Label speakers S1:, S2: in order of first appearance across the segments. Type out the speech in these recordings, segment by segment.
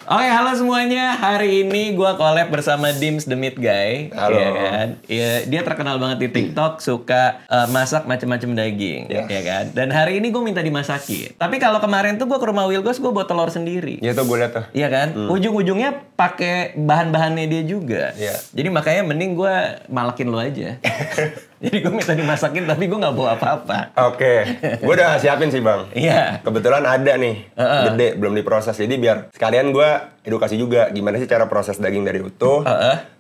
S1: Oke, halo semuanya. Hari ini gue collab bersama Dims the Meat Guy.
S2: Halo.
S1: Ya kan? Ya, dia terkenal banget di TikTok, suka masak macam-macam daging,
S2: Yes.
S1: ya kan? Dan hari ini gue minta dimasakin. Tapi kalau kemarin tuh gue ke rumah Wilgos, gue bawa telur sendiri.
S2: Iya tuh gue liat tuh.
S1: Iya kan? Ujung-ujungnya pakai bahan-bahannya dia juga.
S2: Iya.
S1: Jadi makanya mending gue malakin lo aja. Jadi gue minta dimasakin tapi gue nggak bawa apa-apa.
S2: Oke, gue udah siapin sih bang.
S1: Iya.
S2: Kebetulan ada nih, gede, belum diproses. Jadi biar sekalian gue edukasi juga gimana sih cara proses daging dari utuh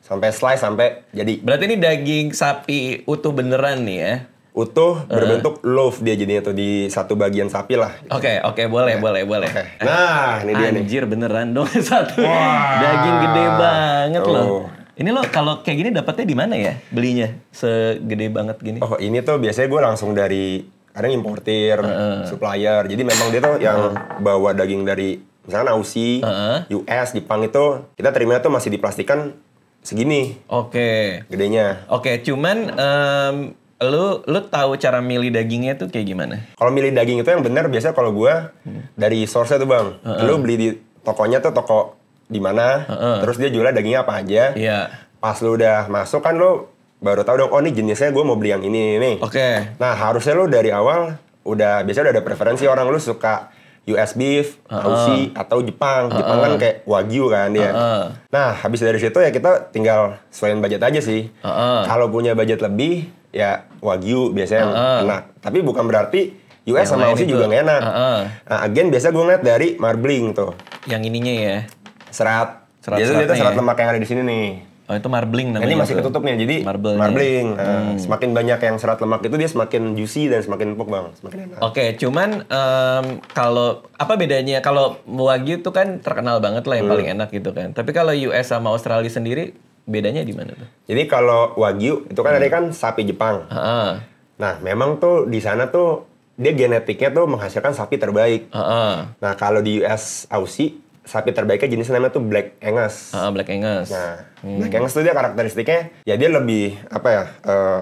S2: sampai slice sampai jadi
S1: Berarti ini daging sapi utuh beneran nih ya?
S2: utuh berbentuk loaf dia jadinya tuh di satu bagian sapi lah.
S1: Oke, boleh.
S2: Oke. Nah, ini dia nih.
S1: Anjir beneran dong satu.
S2: Wah.
S1: Daging gede banget
S2: Tuh.
S1: loh. Ini lo kalau kayak gini dapetnya di mana ya belinya? Segede banget gini.
S2: Oh ini tuh biasanya gue langsung dari kadang importir, supplier. Jadi memang dia tuh yang bawa daging dari misalkan Aussie, US, Jepang itu kita terima tuh masih diplastikan segini
S1: Oke.
S2: gedenya.
S1: Oke, cuman lu tahu cara milih dagingnya tuh kayak gimana?
S2: Kalau milih daging itu yang benar biasa kalau gue dari source-nya tuh bang. Lu beli di tokonya tuh toko di mana, terus dia jualnya dagingnya apa aja.
S1: Iya.
S2: Pas lu udah masuk kan lu baru tahu dong, oh nih jenisnya gue mau beli yang ini nih.
S1: Oke.
S2: Nah harusnya lu dari awal biasanya udah ada preferensi orang lu suka US beef, Aussie atau Jepang. Jepang kan kayak Wagyu kan dia. Nah habis dari situ ya kita tinggal sesuaiin budget aja sih. Kalau punya budget lebih ya Wagyu biasanya yang enak. Tapi bukan berarti US
S1: Yang
S2: sama
S1: lain
S2: Aussie
S1: itu.
S2: juga nggak enak. Nah again biasa gue ngeliat dari marbling tuh.
S1: Yang ininya ya.
S2: Serat. Biasanya dia
S1: Serat-seratnya
S2: tuh serat
S1: ya.
S2: lemak yang ada di sini nih.
S1: Oh itu marbling namanya.
S2: Ini masih
S1: tuh.
S2: ketutup nih, jadi
S1: Marble-nya.
S2: marbling. Nah, semakin banyak yang serat lemak itu dia semakin juicy dan semakin empuk bang, semakin enak.
S1: Oke, cuman kalau apa bedanya kalau Wagyu tuh kan terkenal banget lah yang paling enak gitu kan. Tapi kalau US sama Australia sendiri bedanya di mana tuh?
S2: Jadi kalau Wagyu itu kan ada kan sapi Jepang.
S1: Heeh.
S2: Nah memang tuh di sana tuh dia genetiknya tuh menghasilkan sapi terbaik.
S1: Heeh.
S2: Nah kalau di US Aussie sapi terbaiknya jenisnya namanya tuh Black Angus.
S1: Black Angus.
S2: Nah Black Angus tuh dia karakteristiknya ya dia lebih apa ya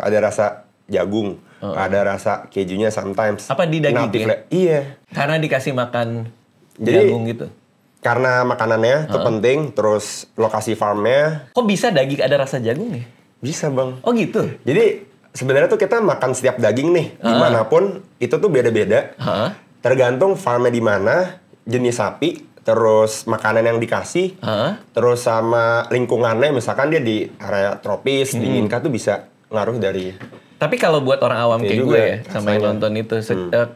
S2: ada rasa jagung, ada rasa kejunya sometimes.
S1: Apa di daging
S2: Nutty
S1: ya?
S2: Iya.
S1: Karena dikasih makan
S2: Jadi-
S1: jagung gitu.
S2: Karena makanannya tuh penting, terus lokasi farmnya
S1: Kok bisa daging ada rasa jagung nih?
S2: bisa bang.
S1: Oh gitu?
S2: Jadi sebenarnya tuh kita makan setiap daging nih dimanapun itu tuh beda-beda.
S1: Heeh.
S2: Tergantung farmnya di mana, jenis sapi, terus makanan yang dikasih, terus sama lingkungannya. Misalkan dia di area tropis, dingin kah tuh bisa ngaruh dari.
S1: Tapi kalau buat orang awam
S2: Iya
S1: kayak
S2: juga
S1: gue
S2: ya,
S1: ya, sama yang
S2: rasanya.
S1: nonton itu,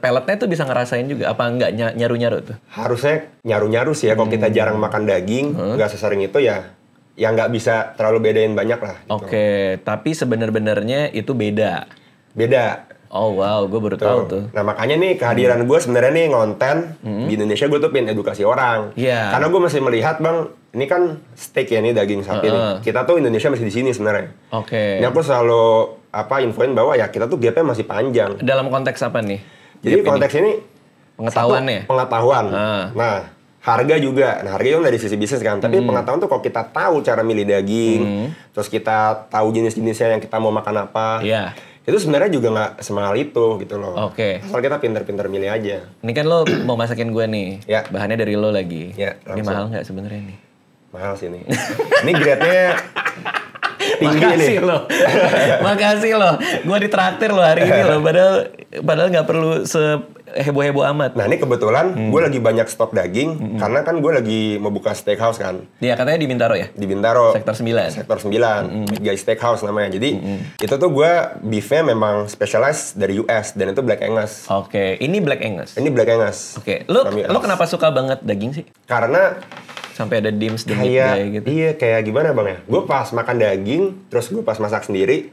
S1: peletnya tuh bisa ngerasain juga. Apa enggak nyaru-nyaru tuh?
S2: Harusnya nyaru-nyaru sih ya kalau kita jarang makan daging, nggak sesering itu ya nggak bisa terlalu bedain banyak lah. Gitu.
S1: Oke, tapi sebenarnya itu beda.
S2: Beda.
S1: Oh wow, gue baru tahu tuh.
S2: Nah makanya nih kehadiran gue sebenarnya nih ngonten di Indonesia gue tuh pengen edukasi orang.
S1: Iya.
S2: Karena gue masih melihat bang, ini kan steak ya nih daging sapi nih. Kita tuh Indonesia masih di sini sebenarnya.
S1: Oke.
S2: Ini aku selalu infoin bahwa ya kita tuh gapnya masih panjang.
S1: Dalam konteks apa nih?
S2: Jadi konteks ini
S1: Pengetahuannya?
S2: satu, pengetahuan.
S1: Ah.
S2: Nah harga juga. Nah harga itu dari sisi bisnis kan. Tapi pengetahuan tuh kalau kita tahu cara milih daging, terus kita tahu jenis-jenisnya yang kita mau makan apa.
S1: Iya.
S2: Itu sebenarnya juga nggak semahal itu gitu loh.
S1: Oke.
S2: Asal kita pinter-pinter milih aja.
S1: Ini kan lo mau masakin gue nih.
S2: Ya.
S1: Bahannya dari lo lagi.
S2: Ya,
S1: Ini
S2: langsung.
S1: mahal nggak sebenarnya nih?
S2: Mahal sih nih. Ini grade-nya tinggi
S1: Makasih
S2: nih.
S1: lo. Makasih lo. Gue ditraktir lo hari ini lo. Padahal nggak perlu heboh-heboh amat.
S2: Nah ini kebetulan gue lagi banyak stok daging karena kan gue lagi mau buka steakhouse kan
S1: Iya katanya di Bintaro ya?
S2: di Bintaro.
S1: Sektor 9.
S2: Sektor 9. Meat Guy Steakhouse namanya. Jadi itu tuh gue beefnya memang specialized dari US dan itu Black Angus.
S1: Oke, ini Black Angus.
S2: Ini Black Angus.
S1: Oke, lo
S2: From US.
S1: kenapa suka banget daging sih?
S2: Karena
S1: Sampai ada Dims the Meat Guy gitu.
S2: iya kayak gimana bang ya? Gue pas makan daging, terus gue pas masak sendiri,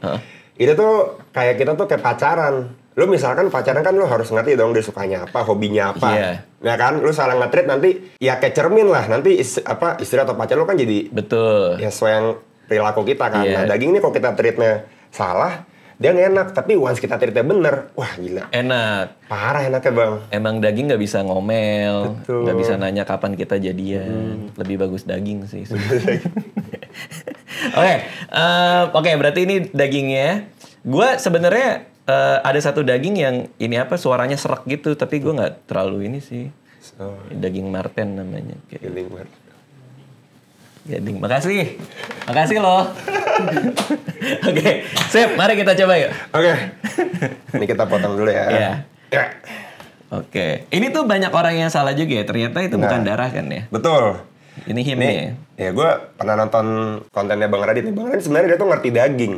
S2: itu tuh kayak kita tuh kayak pacaran. Lu misalkan pacaran kan lu harus ngerti dong dia sukanya apa, hobinya apa.
S1: Iya.
S2: Ya kan, lu salah nge-treat nanti ya kayak cermin lah. Nanti istri atau pacar lu kan jadi
S1: Betul.
S2: ya sesuai yang perilaku kita kan.
S1: Iya.
S2: Nah daging ini kalau kita treatnya salah, dia nggak enak. Tapi once kita treatnya bener, wah gila.
S1: Enak.
S2: Parah enaknya bang.
S1: Emang daging nggak bisa ngomel,
S2: Betul.
S1: nggak bisa nanya kapan kita jadian. Lebih bagus daging sih. Oke, berarti ini dagingnya. Gue sebenarnya ada satu daging yang ini apa suaranya serak gitu, tapi gue nggak terlalu ini sih.
S2: So,
S1: Daging marten namanya. Kayak.
S2: feeling banget.
S1: Gading. Makasih loh. Oke, sip. Mari kita coba yuk.
S2: Oke. Ini kita potong dulu ya.
S1: Iya.
S2: Ya.
S1: Oke. Ini tuh banyak orang yang salah juga ya. Ternyata itu bukan darah kan ya.
S2: Betul.
S1: Ini him nih.
S2: Ya gue pernah nonton kontennya Bang Radit. Bang Radit sebenarnya dia tuh ngerti daging.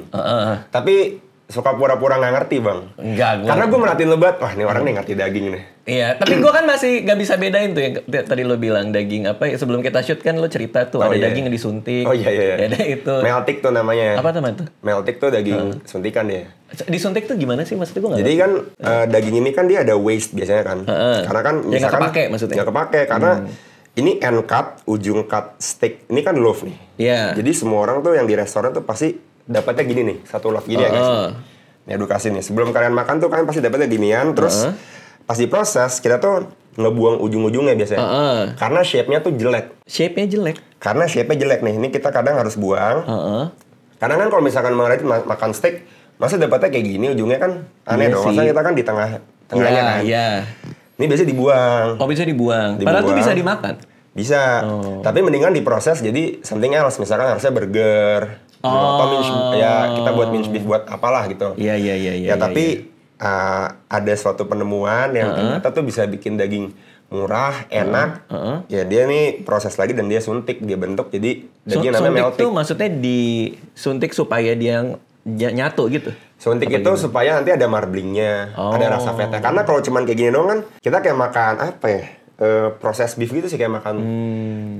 S2: Tapi suka pura-pura nggak ngerti bang.
S1: Enggak,
S2: Karena gue merhatiin lebat. Wah ini orang nih ngerti daging nih.
S1: Iya, tapi gue kan masih gak bisa bedain tuh yang tadi lo bilang daging apa. Sebelum kita shoot kan lo cerita tuh ada daging yang disuntik.
S2: Oh iya.
S1: Ada itu.
S2: Meltik tuh namanya.
S1: Apa namanya tuh?
S2: Meltik tuh daging suntikan dia.
S1: Disuntik tuh gimana sih maksudnya gue nggak?
S2: Jadi kan daging ini kan dia ada waste biasanya kan. Karena kan
S1: misalkan nggak kepake maksudnya.
S2: Nggak kepake karena ini end cut, ujung cut steak. Ini kan loaf nih.
S1: Iya.
S2: Jadi semua orang tuh yang di restoran tuh pasti dapatnya gini nih, satu loaf gini ya guys. Ini edukasi nih. Sebelum kalian makan tuh kalian pasti dapatnya ginian. Terus pas diproses kita tuh ngebuang ujung-ujungnya biasanya. Karena shape-nya tuh jelek.
S1: Shape-nya jelek?
S2: Karena shape-nya jelek nih. Ini kita kadang harus buang. Karena kan kalau misalkan makan steak, masa dapatnya kayak gini ujungnya kan aneh dong. Masa kita kan di tengahnya kan.
S1: Iya.
S2: Ini biasanya dibuang.
S1: Oh bisa dibuang. Padahal tuh bisa dimakan?
S2: Bisa. Tapi mendingan diproses jadi something else. Misalkan harusnya burger. Atau kita buat mince beef buat apalah gitu.
S1: Iya.
S2: Ya tapi ada suatu penemuan yang ternyata tuh bisa bikin daging murah, enak. Ya dia nih proses lagi dan dia suntik, dia bentuk jadi daging namanya melting.
S1: Suntik tuh maksudnya disuntik supaya dia nyatu gitu?
S2: Suntik itu supaya nanti ada marblingnya, ada rasa fatnya. Karena kalau cuman kayak gini doang kan kita kayak makan apa ya? Proses beef gitu sih kayak makan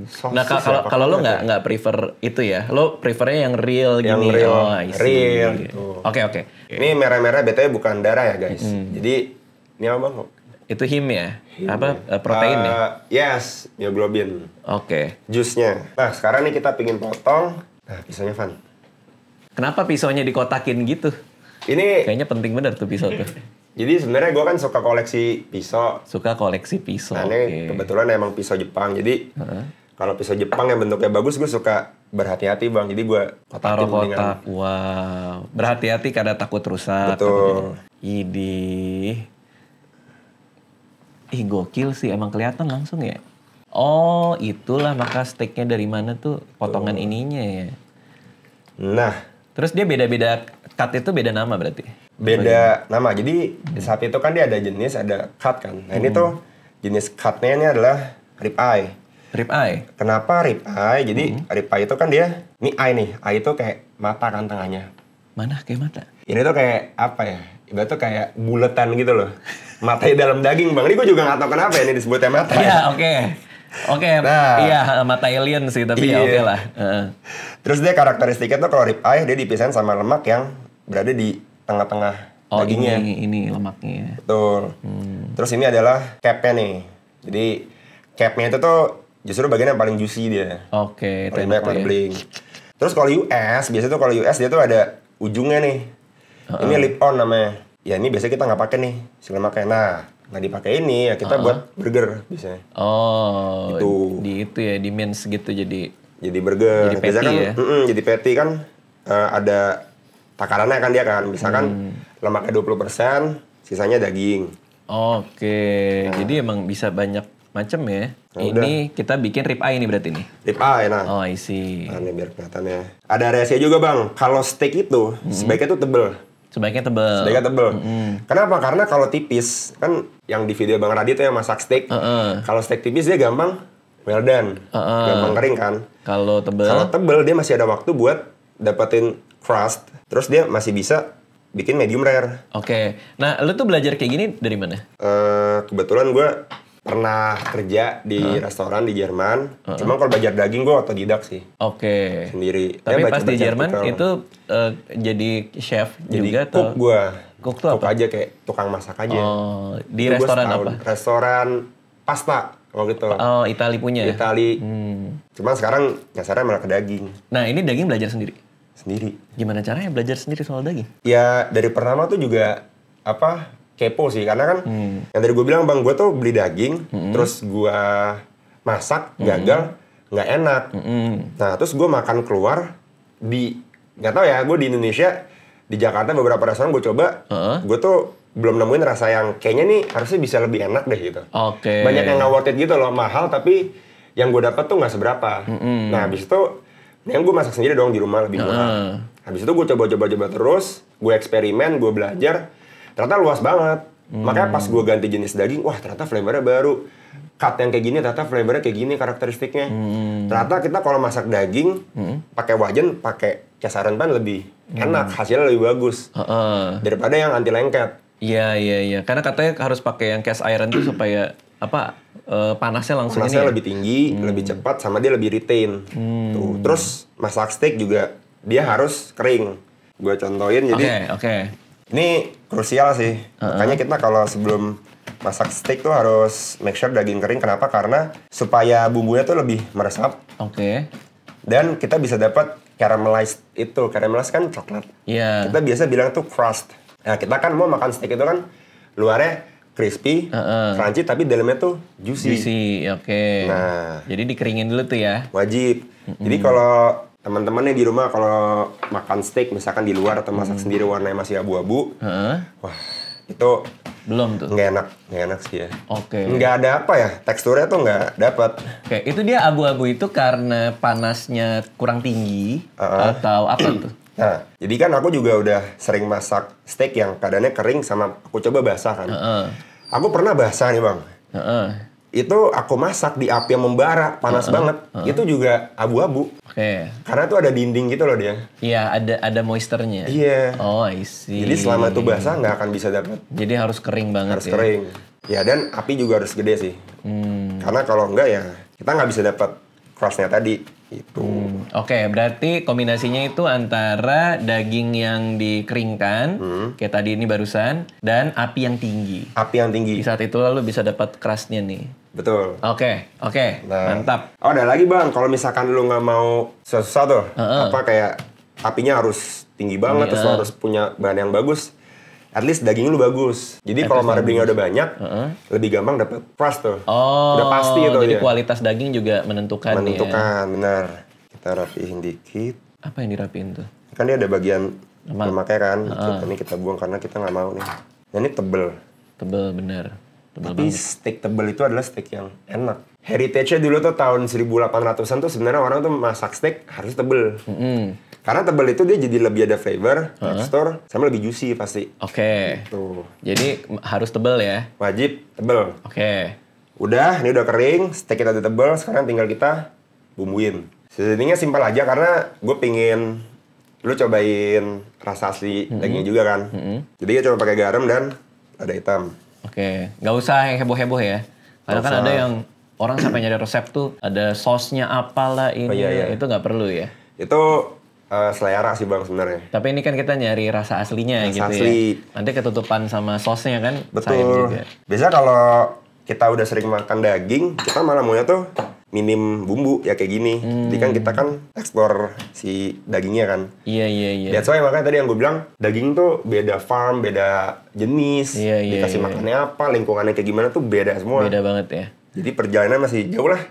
S2: sosis.
S1: Nah kalau lo nggak prefer itu ya, lo prefernya yang real gini.
S2: Real gitu.
S1: Oke.
S2: Ini merah-merah betulnya bukan darah ya guys. Jadi ini apa bang?
S1: Itu him ya? Apa protein ya?
S2: Yes, myoglobin.
S1: Oke.
S2: Jusnya. Nah sekarang nih kita pingin potong. Nah pisaunya Van.
S1: Kenapa pisaunya dikotakin gitu?
S2: Ini
S1: kayaknya penting bener tuh pisau tuh.
S2: Jadi sebenarnya gue kan suka koleksi pisau.
S1: Suka koleksi pisau.
S2: Nah ini kebetulan emang pisau Jepang. Jadi kalau pisau Jepang yang bentuknya bagus, gue suka berhati-hati bang. Jadi gue
S1: taruh kotak. Wow. Berhati-hati karena takut rusak.
S2: Betul.
S1: Ih gokil sih. Emang kelihatan langsung ya. Oh itulah maka steaknya dari mana tuh potongan ininya ya.
S2: Nah.
S1: Terus dia beda-beda cut itu beda nama berarti?
S2: Beda nama. Jadi sapi itu kan dia ada jenis, ada cut kan. Nah ini tuh jenis cutnya ini adalah rib eye.
S1: Rib eye?
S2: Kenapa rib eye? Jadi rib eye itu kan dia, ini eye nih. Eye itu kayak mata kan tengahnya.
S1: Mana kayak mata? Ini
S2: tuh kayak apa ya? Ibarat tuh kayak buletan gitu loh. Matanya dalam daging bang. Ini gue juga gak tahu kenapa ya ini disebutnya mata.
S1: Iya oke. Nah, iya mata alien sih tapi ya oke lah.
S2: Terus dia karakteristiknya tuh kalau rib eye dia dipisahin sama lemak yang berada di tengah-tengah dagingnya.
S1: Ini lemaknya.
S2: Betul. Terus ini adalah capnya nih. Jadi capnya itu tuh justru bagian yang paling juicy dia.
S1: Oke.
S2: Paling banyak marbling. Terus kalau US, biasanya tuh kalau US dia tuh ada ujungnya nih. Ini lip on namanya. Ya ini biasanya kita nggak pakai nih si lemaknya. Nah nggak dipakai ini ya kita buat burger biasanya.
S1: Oh.
S2: Itu.
S1: Di mince gitu jadi
S2: burger.
S1: Jadi patty
S2: kan,
S1: ya.
S2: Jadi patty kan ada takarannya kan dia kan, misalkan lemaknya 20%, sisanya daging.
S1: Oke, jadi emang bisa banyak macam ya.
S2: Nah,
S1: ini udah. Kita bikin rib eye nih berarti nih.
S2: Rib eye, nah.
S1: Oh, I see.
S2: Nah, ini biar kelihatannya. Ada rahasia juga bang, kalau steak itu sebaiknya tuh tebel.
S1: Sebaiknya tebel.
S2: Kenapa? Karena kalau tipis, kan yang di video Bang Radit tuh yang masak steak, kalau steak tipis dia gampang well done, gampang kering kan.
S1: Kalau
S2: tebel dia masih ada waktu buat dapetin crust, terus dia masih bisa bikin medium rare.
S1: Oke. Nah, lu tuh belajar kayak gini dari mana?
S2: Kebetulan gue pernah kerja di restoran di Jerman. Cuma kalau belajar daging gue otodidak sih.
S1: Oke.
S2: Sendiri.
S1: Tapi pas di Jerman itu jadi chef
S2: jadi
S1: juga
S2: tuh? Cook gue.
S1: Cook tuh apa?
S2: Cook aja kayak tukang masak aja.
S1: Oh, di itu restoran apa?
S2: Restoran pasta. Waktu itu.
S1: Oh, Itali punya?
S2: Itali. Cuma sekarang nyasarnya malah ke daging.
S1: Nah, ini daging belajar sendiri?
S2: Sendiri.
S1: Gimana caranya belajar sendiri soal daging?
S2: Ya, dari pertama tuh juga kepo sih. Karena kan yang tadi gue bilang, bang, gue tuh beli daging, terus gue masak, gagal, nggak enak. Nah, terus gue makan keluar nggak tahu ya, gue di Indonesia, di Jakarta beberapa restoran gue coba, gue tuh belum nemuin rasa yang kayaknya nih harusnya bisa lebih enak deh gitu.
S1: Oke.
S2: Banyak yang nggak worth it gitu loh, mahal tapi yang gue dapat tuh nggak seberapa. Nah habis itu yang gue masak sendiri dong di rumah lebih murah. Habis itu gue coba terus, gue eksperimen, gue belajar, ternyata luas banget. Makanya pas gue ganti jenis daging, wah ternyata flavornya baru. Cut yang kayak gini, ternyata flavornya kayak gini karakteristiknya. Ternyata kita kalau masak daging, pakai wajan, pakai casaran pan lebih enak, hasilnya lebih bagus daripada yang anti lengket.
S1: Iya. Karena katanya harus pakai yang cast iron tuh supaya panasnya langsung
S2: panasnya
S1: ini
S2: lebih tinggi, lebih cepat, sama dia lebih retain. Tuh. Terus masak steak juga dia harus kering. Gue contohin jadi.
S1: Oke.
S2: Ini krusial sih. Makanya kita kalau sebelum masak steak tuh harus make sure daging kering. Kenapa? Karena supaya bumbunya tuh lebih meresap.
S1: Oke.
S2: Dan kita bisa dapat caramelized itu. Caramelized kan coklat.
S1: Iya.
S2: Kita biasa bilang tuh crust. Nah, kita kan mau makan steak itu kan luarnya crispy, crunchy, tapi dalamnya tuh juicy.
S1: Oke.
S2: Nah.
S1: Jadi dikeringin dulu tuh ya.
S2: Wajib. Jadi kalau teman-teman nih di rumah kalau makan steak misalkan di luar atau masak sendiri warnanya masih abu-abu, wah itu
S1: belum tuh.
S2: nggak enak sih ya.
S1: Oke.
S2: Nggak ada apa ya, teksturnya tuh nggak dapat.
S1: Oke, itu dia abu-abu itu karena panasnya kurang tinggi atau apa tuh?
S2: Nah, jadi kan aku juga udah sering masak steak yang keadaannya kering sama aku coba basah kan. Aku pernah basah nih bang. Itu aku masak di api yang membara, panas banget. Itu juga abu-abu.
S1: Oke.
S2: Karena tuh ada dinding gitu loh dia.
S1: Iya, ada moisturnya.
S2: Iya.
S1: Oh, I see.
S2: Jadi selama itu basah nggak akan bisa dapat.
S1: Jadi harus kering banget
S2: Harus
S1: ya.
S2: kering. Ya dan api juga harus gede sih. Karena kalau enggak ya kita nggak bisa dapat crustnya tadi. Itu.
S1: Oke, berarti kombinasinya itu antara daging yang dikeringkan, kayak tadi ini barusan, dan api yang tinggi.
S2: Api yang tinggi.
S1: Di saat itu lalu bisa dapat crustnya nih.
S2: Betul.
S1: Oke,
S2: Nah,
S1: mantap.
S2: Oh, ada lagi bang, kalau misalkan lu nggak mau susah tuh, apa kayak apinya harus tinggi banget, terus lu harus punya bahan yang bagus. At least daging lu bagus. Jadi kalau marblingnya udah banyak, lebih gampang dapet crust tuh.
S1: Oh,
S2: udah pasti itu
S1: jadi
S2: ya.
S1: kualitas daging juga menentukan ya.
S2: Benar. Kita rapihin dikit.
S1: Apa yang dirapiin tuh?
S2: Kan dia ada bagian lemaknya kan. Ini kita buang karena kita nggak mau nih. Nah, ini tebel.
S1: Tebel, bener. Tebel
S2: Tapi steak tebel itu adalah steak yang enak. Heritage-nya dulu tuh tahun 1800-an tuh sebenarnya orang tuh masak steak harus tebel. Karena tebel itu dia jadi lebih ada flavor, tekstur, sama lebih juicy pasti.
S1: Oke.
S2: Tuh.
S1: Jadi harus tebel ya?
S2: Wajib tebel.
S1: Oke.
S2: Udah, ini udah kering, steak kita udah tebel, sekarang tinggal kita bumbuin. Seasoningnya simpel aja karena gue pingin lu cobain rasa asli dagingnya juga kan. Jadi ya coba pakai garam dan lada hitam.
S1: Oke, nggak usah yang heboh-heboh ya. Karena kan ada yang orang sampai nyari resep tuh ada sausnya apalah ini, itu nggak perlu ya.
S2: Itu selera sih bang sebenarnya.
S1: Tapi ini kan kita nyari rasa aslinya
S2: Rasa
S1: gitu
S2: asli.
S1: ya. Nanti ketutupan sama sausnya kan sayang
S2: Betul.
S1: juga.
S2: Biasanya kalau kita udah sering makan daging, kita malah maunya tuh minim bumbu ya kayak gini. Jadi kan kita kan eksplor si dagingnya kan.
S1: Iya.
S2: That's why makanya tadi yang gue bilang daging tuh beda farm, beda jenis, dikasih makannya apa, lingkungannya kayak gimana tuh beda semua.
S1: Beda banget ya.
S2: Jadi perjalanan masih jauh lah.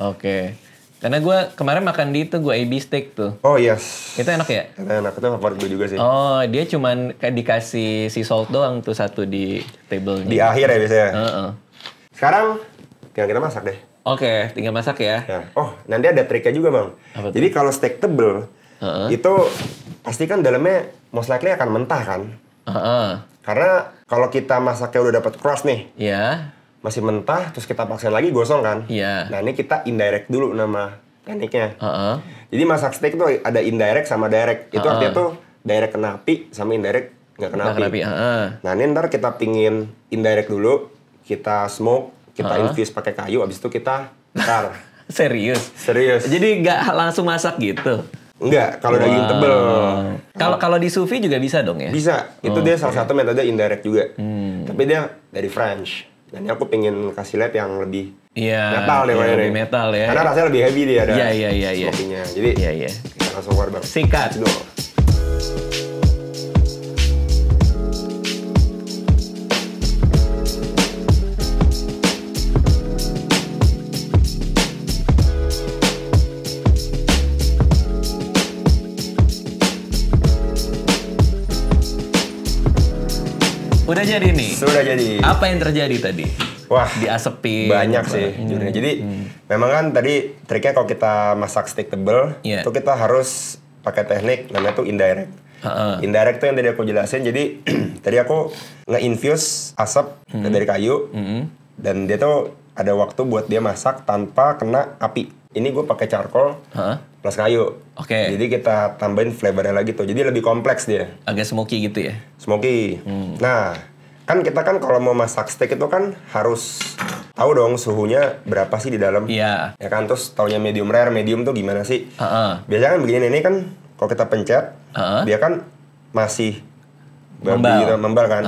S1: Oke. Karena gue kemarin makan di itu, gue AB steak tuh.
S2: Oh yes.
S1: Itu enak ya?
S2: Enak, itu favorit gue juga sih.
S1: Oh, dia cuman kayak dikasih sea salt doang tuh satu di table-nya.
S2: Di akhir ya biasanya. Sekarang tinggal kita masak deh.
S1: Oke, tinggal masak ya.
S2: Oh, nanti ada triknya juga bang.
S1: Apa tuh?
S2: Jadi kalau steak tebel, itu pasti kan dalamnya most likely akan mentah kan. Karena kalau kita masaknya udah dapat crust nih, masih mentah, terus kita paksain lagi gosong kan. Nah ini kita indirect dulu nama tekniknya. Jadi masak steak tuh ada indirect sama direct. Itu artinya tuh direct kena api sama indirect nggak kena api.
S1: Nah
S2: ini ntar kita pingin indirect dulu, kita smoke, kita infuse pakai kayu, abis itu kita bakar.
S1: Serius?
S2: Serius.
S1: Jadi nggak langsung masak gitu?
S2: Enggak, kalau daging tebel.
S1: Kalau di sous vide juga bisa dong ya?
S2: Bisa. Itu dia salah satu metode indirect juga. Tapi dia dari French. Dan ini aku pengen kasih lihat yang lebih metal deh.
S1: Lebih metal ya.
S2: Karena rasanya lebih heavy dia ada.
S1: Iya.
S2: Smoking-nya. Jadi kita langsung keluar bang.
S1: Sikat. Udah jadi nih?
S2: Sudah jadi.
S1: Apa yang terjadi tadi?
S2: Wah,
S1: diasepin.
S2: Banyak sih jujurnya. Jadi memang kan tadi triknya kalau kita masak steak tebel, itu kita harus pakai teknik namanya tuh indirect. Indirect tuh yang tadi aku jelasin. Jadi tadi aku nge-infuse asap dari kayu, dan dia tuh ada waktu buat dia masak tanpa kena api. Ini gue pakai charcoal plus kayu. Jadi kita tambahin flavornya lagi tuh. Jadi lebih kompleks dia.
S1: Agak smoky gitu ya?
S2: Smoky. Nah, kan kita kan kalau mau masak steak itu kan harus tahu dong suhunya berapa sih di dalam.
S1: Iya.
S2: Ya kan, terus taunya medium rare, medium tuh gimana sih? Biasanya kan begini, ini kan kalau kita pencet, dia kan masih babi gitu, membal kan.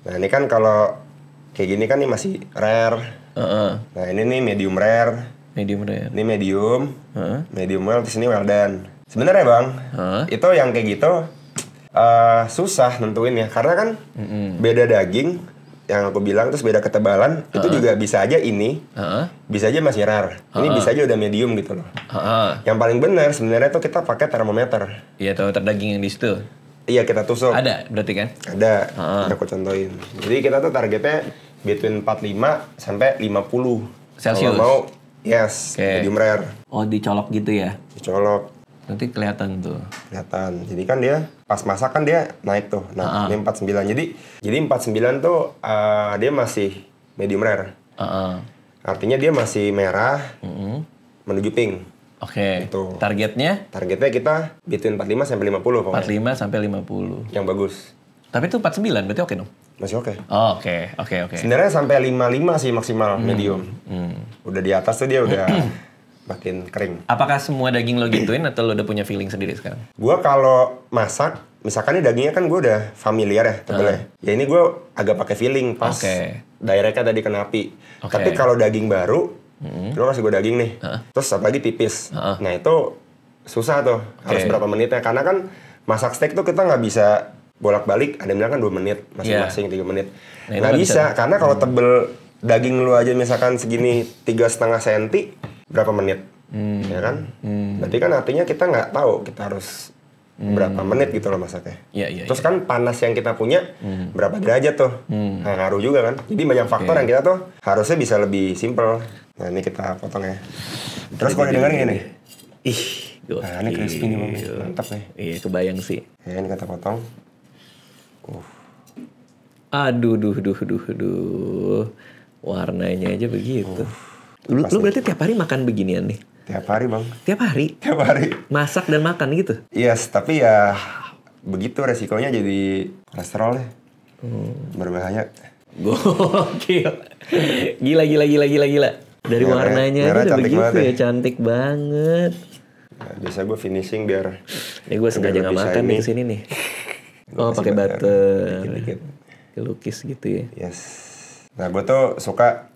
S2: Nah, ini kan kalau kayak gini kan ini masih rare. Nah, ini nih medium rare.
S1: Medium rare.
S2: Ini medium. Medium well, terus ini well done. Sebenarnya Bang, itu yang kayak gitu susah nentuinnya karena kan beda daging yang aku bilang, terus beda ketebalan, itu juga bisa aja ini bisa aja masih rare, ini bisa aja udah medium gitu loh. Yang paling benar sebenarnya tuh kita pakai termometer.
S1: Iya, termometer daging yang di situ.
S2: Iya, kita tusuk.
S1: Ada berarti kan?
S2: Ada. Aku contohin. Jadi kita tuh targetnya between 45 sampai 50
S1: Celsius.
S2: Kalau mau medium rare.
S1: Oh, dicolok gitu ya?
S2: Dicolok.
S1: Nanti kelihatan tuh.
S2: Kelihatan. Jadi kan dia pas masak kan dia naik tuh. Nah, ini 49. Jadi 49 tuh dia masih medium rare. Artinya dia masih merah menuju pink. Gitu.
S1: Targetnya?
S2: Targetnya kita between 45 sampai 50 pokoknya.
S1: 45 sampai 50.
S2: Yang bagus.
S1: Tapi itu 49, berarti oke dong?
S2: Masih oke.
S1: Oke.
S2: Sebenarnya sampai 55 sih maksimal medium. Udah di atas tuh dia udah makin kering.
S1: Apakah semua daging lo gituin atau lo udah punya feeling sendiri sekarang?
S2: Gua kalau masak, misalkan ini dagingnya kan gue udah familiar ya tebelnya. Ya ini gue agak pakai feeling pas directnya tadi kena api. Tapi kalau daging baru, lo kasih gue daging nih, terus apalagi tipis. Nah itu susah tuh, harus berapa menitnya. Karena kan masak steak tuh kita nggak bisa bolak-balik, ada yang bilang kan 2 menit, masing-masing 3 menit. Nggak bisa, karena kalau tebel daging lu aja misalkan segini 3,5 cm, berapa menit? Ya kan? Berarti kan artinya kita nggak tahu kita harus berapa menit gitu loh masaknya. Terus kan panas yang kita punya berapa derajat tuh? Nah, ngaruh juga kan. Jadi banyak faktor yang kita tuh harusnya bisa lebih simple. Nah, ini kita potong ya. Terus kalau didengarin gini. Nah, ini crispy nih Bang. Mantap nih.
S1: Iya, kebayang sih.
S2: Ya, ini kita potong.
S1: Aduh. Warnanya aja begitu. Lu berarti tiap hari makan beginian nih?
S2: Tiap hari Bang.
S1: Tiap hari?
S2: Tiap hari.
S1: Masak dan makan gitu?
S2: Yes, tapi ya begitu resikonya jadi kolesterol deh. Berbahaya.
S1: Gokil. Gila. Dari warnanya aja udah begitu ya, cantik banget.
S2: Nah, biasa gue finishing biar...
S1: Ini gue sengaja gak makan nih kesini nih. Oh, pakai butter. Dikit-dikit. Lukis gitu ya.
S2: Yes. Nah, gue tuh suka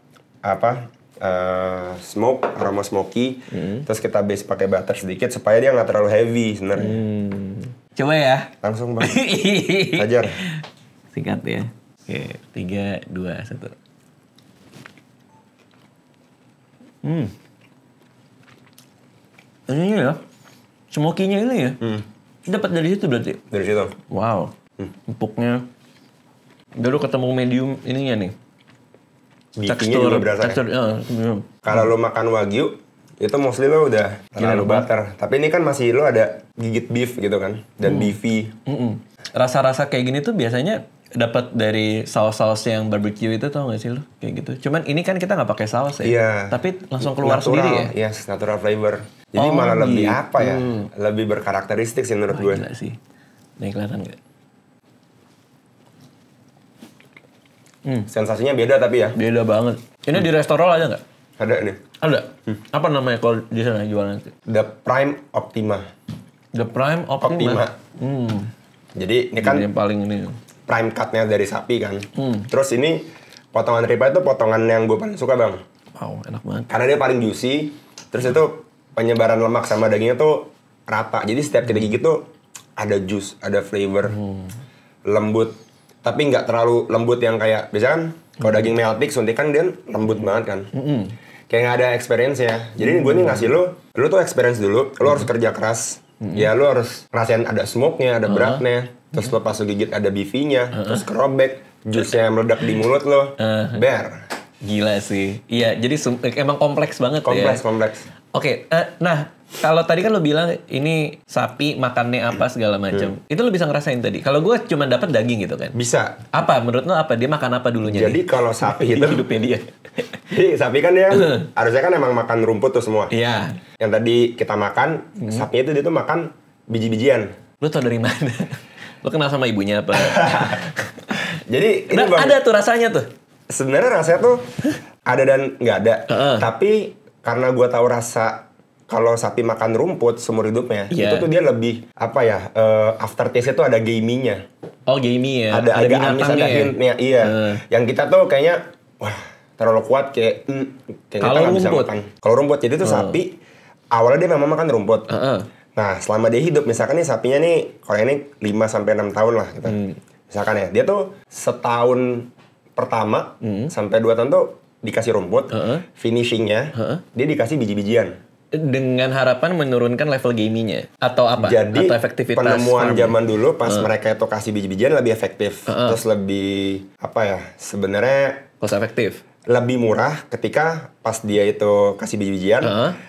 S2: smoke, aroma smoky. Terus kita base pakai butter sedikit supaya dia nggak terlalu heavy sebenarnya.
S1: Coba ya.
S2: Langsung Bang. Hajar.
S1: Singkat ya. Oke, 3, 2, 1. Ini ya. Smoky-nya ini ya. Dapat dari situ berarti.
S2: Dari situ.
S1: Wow. Empuknya. Baru ketemu medium ininya nih.
S2: Beefy-nya juga berasa. Kalau lo makan wagyu, itu mostly lo udah terlalu butter. Tapi ini kan masih lo ada gigit beef gitu kan, dan beefy.
S1: Rasa-rasa kayak gini tuh biasanya dapat dari saus-saus yang barbecue itu, tau gak sih lo? Kayak gitu. Cuman ini kan kita nggak pakai saus ya.
S2: Iya.
S1: Tapi langsung keluar
S2: natural,
S1: sendiri ya.
S2: Yes, natural flavor. Jadi malah lebih apa ya? Lebih berkarakteristik sih menurut gue.
S1: Gila sih. Nih kelihatan nggak?
S2: Sensasinya beda tapi ya.
S1: Beda banget. Ini di restoran ada nggak?
S2: Ada nih.
S1: Ada. Apa namanya kalau di sana jualan nanti?
S2: The Prime Optima.
S1: The Prime Optima.
S2: Jadi ini kan
S1: yang paling ini.
S2: Prime cut-nya dari sapi kan. Terus ini potongan ribeye itu potongan yang gue paling suka Bang.
S1: Wow, enak banget.
S2: Karena dia paling juicy. Terus itu penyebaran lemak sama dagingnya tuh rata. Jadi setiap kita gigit tuh ada juice, ada flavor. Lembut. Tapi nggak terlalu lembut yang kayak biasa kan kalau daging meltik suntikan dia lembut banget kan. Kayak nggak ada experience-nya. Jadi gue nih ngasih lu tuh experience dulu. Lu harus kerja keras. Ya lu harus rasain ada smoke-nya, ada beratnya. Terus lo pas lu gigit ada beefy-nya. Terus kerobek, juice-nya meledak di mulut lo.
S1: Gila sih. Iya, jadi emang kompleks banget ya.
S2: Kompleks.
S1: Oke, nah kalau tadi kan lo bilang ini sapi makannya apa segala macam. Itu lo bisa ngerasain tadi. Kalau gue cuma dapat daging gitu kan.
S2: Bisa.
S1: Apa menurut lo apa dia makan apa dulunya?
S2: Jadi kalau sapi itu
S1: hidupnya dia.
S2: Jadi sapi kan dia harusnya kan emang makan rumput tuh semua.
S1: Iya.
S2: Yang tadi kita makan, sapinya itu dia tuh makan biji-bijian.
S1: Lo tau dari mana? Lo kenal sama ibunya apa?
S2: Jadi ini
S1: ada tuh rasanya tuh.
S2: Sebenarnya rasanya tuh ada dan nggak ada. Tapi karena gue tahu rasa kalau sapi makan rumput seumur hidupnya, itu tuh dia lebih apa ya? Aftertaste-nya tuh ada gamey-nya.
S1: Oh, gamey ya.
S2: Ada agak amis, ada hint-nya. Iya. Yang kita tuh kayaknya wah terlalu kuat kayak kita nggak bisa makan. Kalau rumput, jadi tuh sapi awalnya dia memang makan rumput. Nah selama dia hidup, misalkan nih sapinya nih kalau ini 5-6 tahun lah gitu. Misalkan ya, dia tuh setahun pertama sampai 2 tahun tuh dikasih rumput, finishingnya dia dikasih biji-bijian.
S1: Dengan harapan menurunkan level gamingnya atau apa?
S2: Jadi
S1: atau efektivitas
S2: penemuan zaman dulu pas mereka itu kasih biji-bijian lebih efektif, terus lebih apa ya? Sebenarnya
S1: cost efektif.
S2: Lebih murah ketika pas dia itu kasih biji-bijian,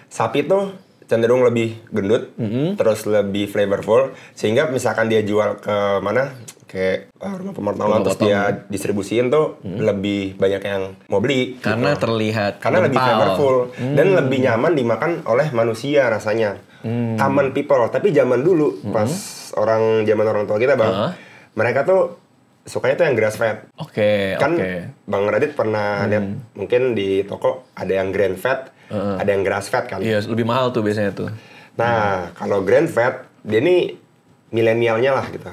S2: sapi tuh cenderung lebih gendut, terus lebih flavorful, sehingga misalkan dia jual ke mana? Kayak rumah pemotongan terus dia distribusiin tuh lebih banyak yang mau beli
S1: karena
S2: gitu.
S1: Terlihat
S2: karena lebih flavorful dan lebih nyaman dimakan oleh manusia rasanya. Common people. Tapi zaman dulu pas zaman orang tua kita bang, mereka tuh sukanya tuh yang grass fed. Kan Bang Radit pernah lihat mungkin di toko ada yang grain fed, ada yang grass fed kan.
S1: Iya, lebih mahal tuh biasanya tuh.
S2: Nah kalau grain fed dia nih milenialnya lah gitu.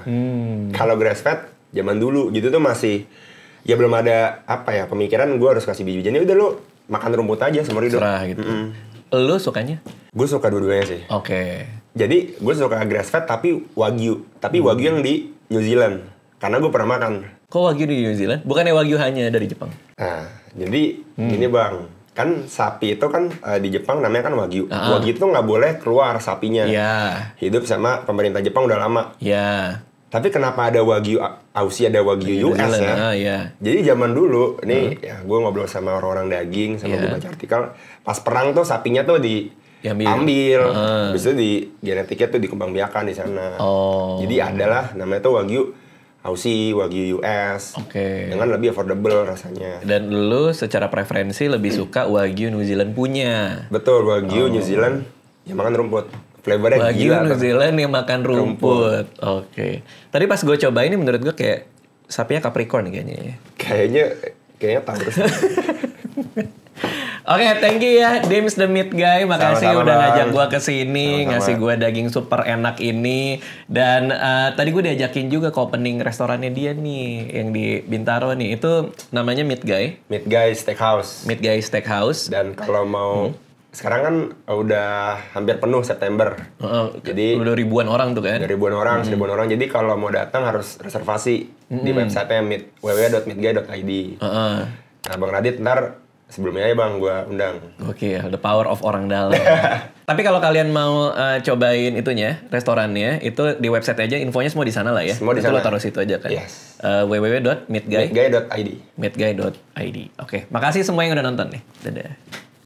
S2: Kalau grass fed zaman dulu gitu tuh masih ya belum ada apa ya pemikiran gue harus kasih biji-bijian. Udah lu makan rumput aja seumur hidup.
S1: Serah gitu. Lu sukanya?
S2: Gue suka dua-duanya sih. Jadi gue suka grass fed tapi wagyu. Tapi wagyu yang di New Zealand. Karena gue pernah makan.
S1: Kok wagyu di New Zealand? Bukannya wagyu hanya dari Jepang?
S2: Nah, jadi ini bang. Kan sapi itu kan di Jepang namanya kan wagyu. Wagyu itu nggak boleh keluar sapinya. Hidup sama pemerintah Jepang udah lama. Tapi kenapa ada wagyu Aussie, ada wagyu US ya? Jadi zaman dulu, nih ya gue ngobrol sama orang-orang daging, sama gue baca artikel. Pas perang tuh sapinya tuh diambil, habis itu di genetiknya tuh dikembangbiakan di sana. Jadi adalah namanya tuh wagyu Aussie, wagyu US, dengan lebih affordable rasanya.
S1: Dan lu secara preferensi lebih suka wagyu New Zealand punya?
S2: Betul, wagyu New Zealand yang makan rumput. Flavornya
S1: wagyu
S2: gila.
S1: New Zealand yang makan rumput. Tadi pas gue coba ini menurut gue kayak sapinya Capricorn kayaknya.
S2: Kayaknya Taurus.
S1: Thank you ya Dims the Meat Guy. Makasih
S2: sama-sama,
S1: udah ngajak
S2: Bang.
S1: gue kesini, ngasih gue daging super enak ini. Dan tadi gue diajakin juga ke opening restorannya dia nih, yang di Bintaro nih. Itu namanya Meat Guy.
S2: Meat Guy Steakhouse.
S1: Meat Guy Steakhouse.
S2: Dan kalau mau sekarang kan udah hampir penuh September. Jadi
S1: udah ribuan orang tuh kan?
S2: Ribuan orang. Jadi kalau mau datang harus reservasi di websitenya www.meatguy.id. Nah Bang Radit ntar sebelumnya aja Bang gue undang.
S1: The power of orang dalam. Tapi kalau kalian mau cobain itunya, restorannya, itu di website aja, infonya semua di sana lah ya.
S2: Semua di sana.
S1: Itu lo taruh situ aja kan.
S2: Yes.
S1: www.meatguy.id.
S2: Meatguy.id.
S1: Makasih semua yang udah nonton nih. Dadah.